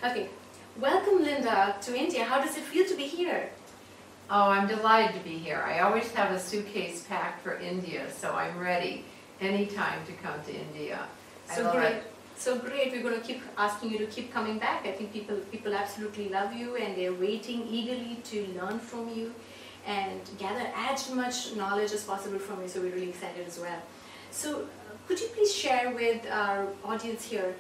Okay, welcome Linda to India. How does it feel to be here? Oh, I'm delighted to be here. I always have a suitcase packed for India, so I'm ready anytime to come to India. So great. So great. We're going to keep asking you to keep coming back. I think people absolutely love you and they're waiting eagerly to learn from you and gather as much knowledge as possible from you. So we're really excited as well. So could you please share with our audience here,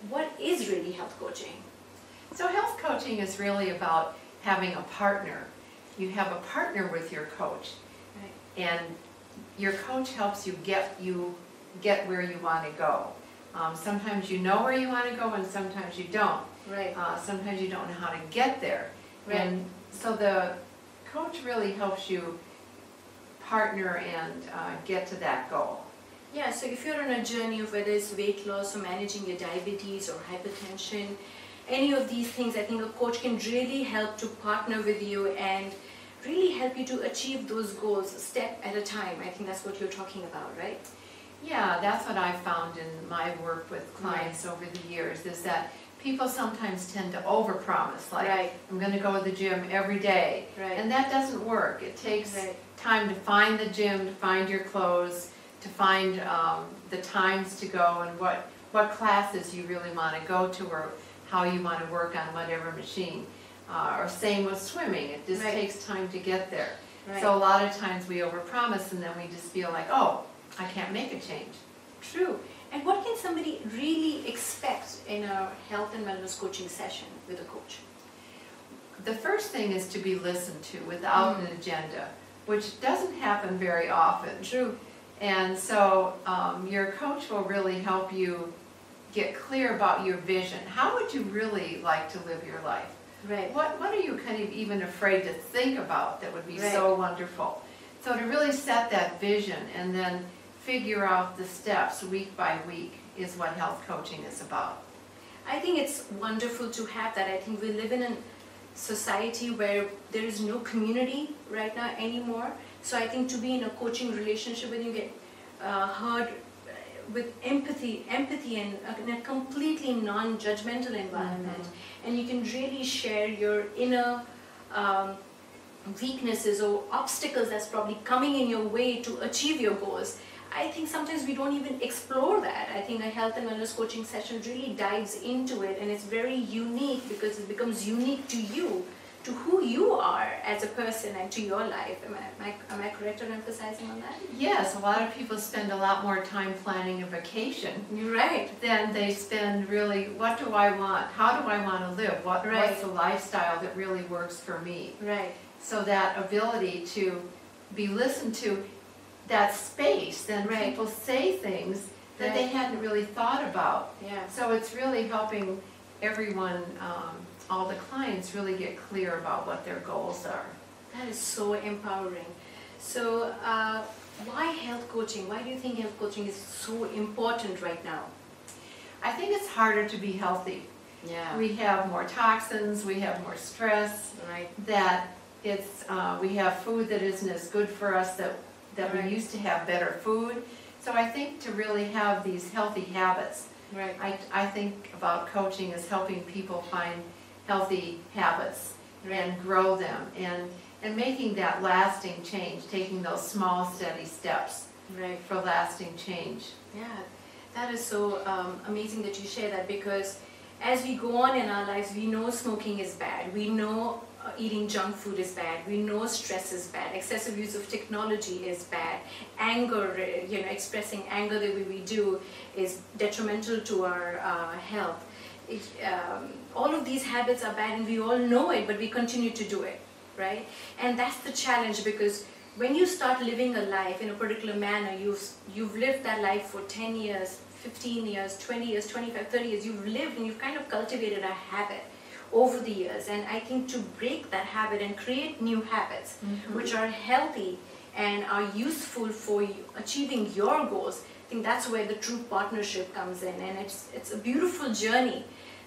what is really health coaching? So health coaching is really about having a partner. You have a partner with your coach, Right. and your coach helps you get where you want to go. Sometimes you know where you want to go, and sometimes you don't. Right. Sometimes you don't know how to get there. Right. And so the coach really helps you partner and get to that goal. Yeah, so if you're on a journey of whether it's weight loss or managing your diabetes or hypertension, any of these things, I think a coach can really help to partner with you and really help you to achieve those goals step at a time. I think that's what you're talking about, right? Yeah, that's what I've found in my work with clients over the years, is that people sometimes tend to overpromise, like, Right. I'm going to go to the gym every day. Right. And that doesn't work. It takes Right. time to find the gym, to find your clothes, to find the times to go and what classes you really want to go to, or how you want to work on whatever machine. Or same with swimming. It just Right. takes time to get there. Right. So a lot of times we overpromise and then we just feel like, oh, I can't make a change. True. And what can somebody really expect in a health and wellness coaching session with a coach? The first thing is to be listened to without an agenda, which doesn't happen very often. True. And so your coach will really help you get clear about your vision. How would you really like to live your life? Right. What are you kind of even afraid to think about that would be Right. so wonderful? So to really set that vision and then figure out the steps week by week is what health coaching is about. I think it's wonderful to have that. I think we live in a society where there is no community right now anymore. So I think to be in a coaching relationship when you get heard with empathy and in a completely non-judgmental environment, and you can really share your inner weaknesses or obstacles that's probably coming in your way to achieve your goals. I think sometimes we don't even explore that. I think a health and wellness coaching session really dives into it, and it's very unique because it becomes unique to you, to who you are as a person and to your life. Am I correct in emphasizing on that? Yes, a lot of people spend a lot more time planning a vacation. You're right. Than they spend really, what do I want? How do I want to live? What's the lifestyle that really works for me? Right. So that ability to be listened to, that space, then people say things that they hadn't really thought about. Yeah. So it's really helping everyone, all the clients, really get clear about what their goals are. That is so empowering. So why health coaching? Why do you think health coaching is so important right now? I think it's harder to be healthy. Yeah. We have more toxins, we have more stress, Right. that it's, we have food that isn't as good for us, that we used to have better food. So I think to really have these healthy habits, Right. I think about coaching as helping people find healthy habits and grow them, and making that lasting change, taking those small steady steps Right. for lasting change. Yeah, that is so amazing that you share that, because as we go on in our lives, we know smoking is bad. We know eating junk food is bad. We know stress is bad. Excessive use of technology is bad. Anger, expressing anger the way we do is detrimental to our health. All of these habits are bad and we all know it, but we continue to do it, right? And that's the challenge, because when you start living a life in a particular manner, you've lived that life for 10 years, 15 years, 20 years, 25, 30 years, you've lived and you've kind of cultivated a habit over the years. And I think to break that habit and create new habits which are healthy and are useful for you achieving your goals, I think that's where the true partnership comes in, and it's a beautiful journey.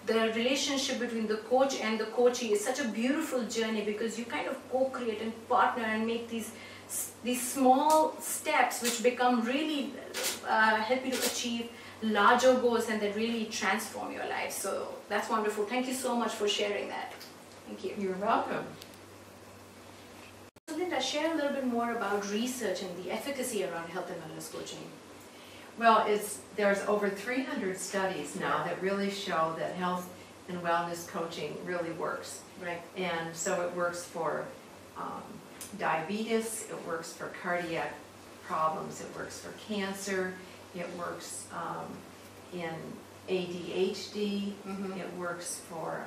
The relationship between the coach and the coachee is such a beautiful journey, because you kind of co-create and partner and make these small steps which become really help you to achieve larger goals and that really transform your life. So that's wonderful. Thank you so much for sharing that. Thank you. You're welcome. So Linda, share a little bit more about research and the efficacy around health and wellness coaching. Well, there's over 300 studies now that really show that health and wellness coaching really works. Right. And so it works for diabetes, it works for cardiac problems, it works for cancer, it works in ADHD, it works for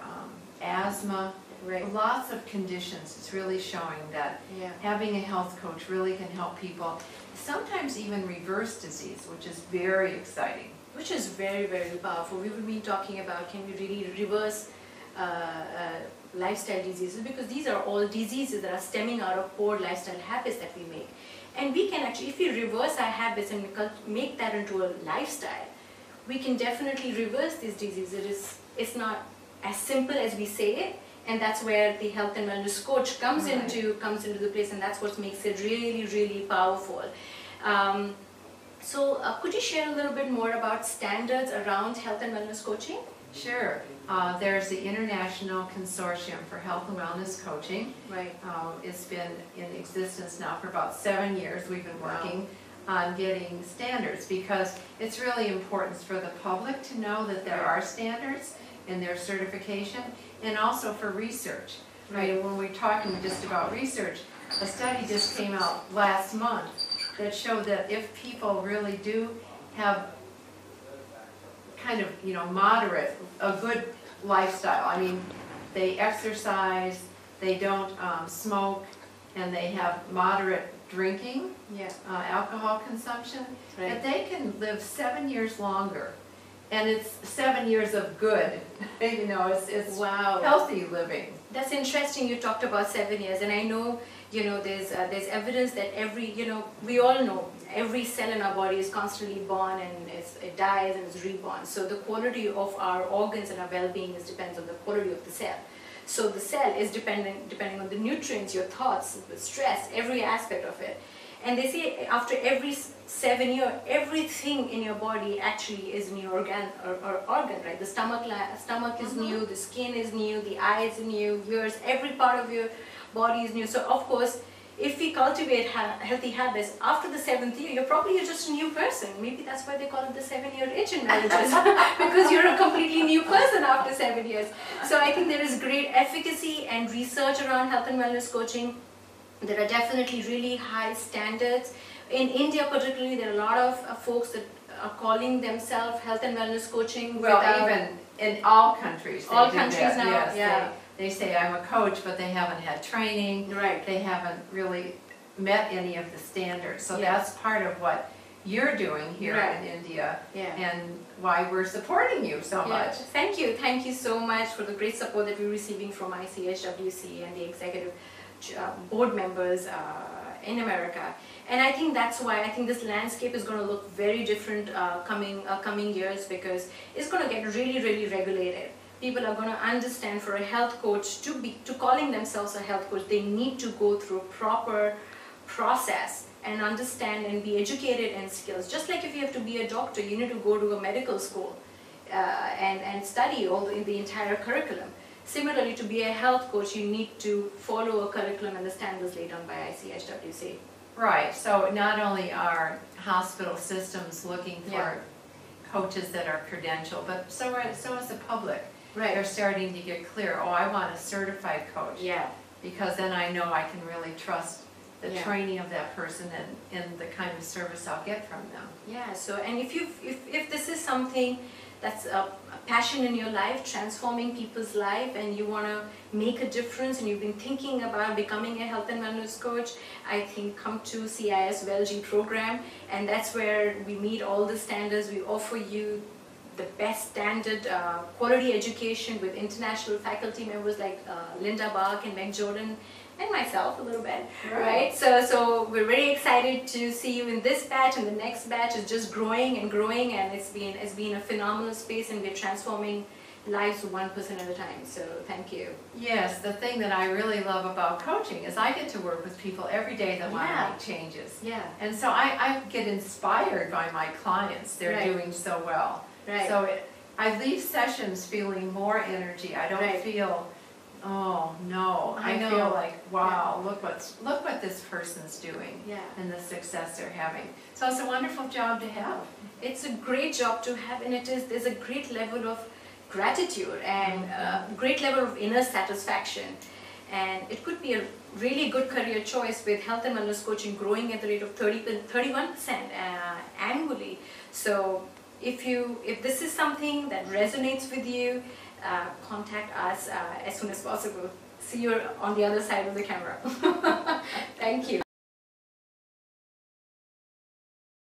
asthma. Right. Lots of conditions. It's really showing that having a health coach really can help people, sometimes even reverse disease, which is very exciting. Which is very, very powerful. We've been talking about can we really reverse lifestyle diseases, because these are all diseases that are stemming out of poor lifestyle habits that we make. And we can actually, if we reverse our habits and make that into a lifestyle, we can definitely reverse these diseases. It's not as simple as we say it, and that's where the health and wellness coach comes into the place, and that's what makes it really, really powerful. So could you share a little bit more about standards around health and wellness coaching? Sure. There's the International Consortium for Health and Wellness Coaching. Right. It's been in existence now for about 7 years. We've been working on getting standards, because it's really important for the public to know that there are standards in their certification, and also for research. Right. And when we're talking just about research, a study just came out last month that showed that if people really do have kind of, moderate, a good lifestyle, I mean, they exercise, they don't smoke, and they have moderate drinking, alcohol consumption, that they can live 7 years longer. And it's 7 years of good, it's healthy living. That's interesting. You talked about 7 years, and I know, there's evidence that we all know every cell in our body is constantly born, and it dies and is reborn. So the quality of our organs and our well-being depends on the quality of the cell. So the cell is depending on the nutrients, your thoughts, the stress, every aspect of it. And they say after every 7 years, everything in your body actually is new organ, right? The stomach is new, the skin is new, the eyes are new, ears, every part of your body is new. So of course, if we cultivate healthy habits, after the 7th year, you're just a new person. Maybe that's why they call it the 7-year itch in marriages, because you're a completely new person after 7 years. So I think there is great efficacy and research around health and wellness coaching. There are definitely really high standards. In India particularly, there are a lot of folks that are calling themselves health and wellness coaching. Well, even in all countries. All countries now, yes, they say I'm a coach, but they haven't had training. Right. They haven't really met any of the standards. So that's part of what you're doing here in India, and why we're supporting you so much. Thank you so much for the great support that we're receiving from ICHWC and the executive board members in America. And I think that's why I think this landscape is going to look very different coming years, because it's going to get really, really regulated. People are going to understand, for a health coach to calling themselves a health coach, they need to go through a proper process and understand and be educated in skills. Just like if you have to be a doctor, you need to go to a medical school and study all the entire curriculum. Similarly, to be a health coach, you need to follow a curriculum and the standards laid down by ICHWC. Right, so not only are hospital systems looking for coaches that are credentialed, but so is the public. Right. They're starting to get clear, I want a certified coach. Yeah. Because then I know I can really trust the training of that person and the kind of service I'll get from them. Yeah, so, and if this is something that's a passion in your life, transforming people's life, and you want to make a difference, and you've been thinking about becoming a health and wellness coach, I think come to CIS WellG program, and that's where we meet all the standards. We offer you the best standard quality education with international faculty members like Linda Bach and Meg Jordan, and myself a little bit, right? So we're very excited to see you in this batch, and the next batch is just growing and growing, and it's been a phenomenal space, and we're transforming lives one person at a time. So thank you. Yes, the thing that I really love about coaching is I get to work with people every day that want to Yeah. make changes. Yeah. And so I get inspired by my clients. They're Right. doing so well. Right. So I leave sessions feeling more energy. I don't Right. feel, oh no. I know. feel like, wow, look what this person's doing Yeah. and the success they're having. So it's a wonderful job to have. It's a great job to have, and there's a great level of gratitude and a great level of inner satisfaction. And it could be a really good career choice with health and wellness coaching growing at the rate of 31% annually. So if this is something that resonates with you, contact us as soon as possible. See you on the other side of the camera. Thank you.